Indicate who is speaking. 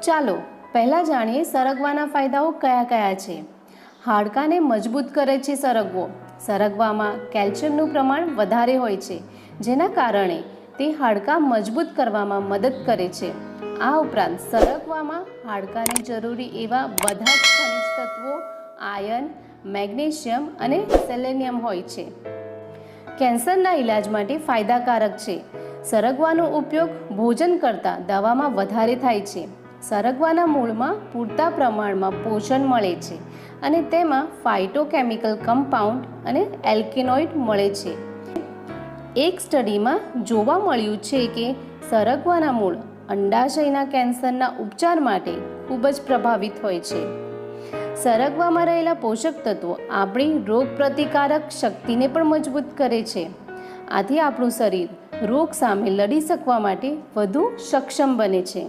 Speaker 1: ચાલો પહેલાં જાણીએ સરગવાના ફાયદાઓ કયા કયા છે. હાડકાને મજબૂત કરે છે સરગવો. સરગવામાં કેલ્શિયમનું પ્રમાણ વધારે હોય છે, જેના કારણે તે હાડકાં મજબૂત કરવામાં મદદ કરે છે. આ ઉપરાંત સરગવામાં હાડકાને જરૂરી એવા બધા જ ખનિજ તત્વો, આયર્ન, મેગ્નેશિયમ અને સેલેનિયમ હોય છે. કેન્સરના ઇલાજ માટે ફાયદાકારક છે. સરગવાનો ઉપયોગ ભોજન કરતાં દવામાં વધારે થાય છે. સરગવાના મૂળમાં પૂરતા પ્રમાણમાં પોષણ મળે છે અને તેમાં ફાઇટોકેમિકલ કમ્પાઉન્ડ અને એલ્કેનોઇડ મળે છે. એક સ્ટડીમાં જોવા મળ્યું છે કે સરગવાના મૂળ અંડાશયના કેન્સરના ઉપચાર માટે ખૂબ જ પ્રભાવિત હોય છે. સરગવામાં રહેલા પોષક તત્વો આપણી રોગપ્રતિકારક શક્તિને પણ મજબૂત કરે છે. આથી આપણું શરીર રોગ સામે લડી શકવા માટે વધુ સક્ષમ બને છે.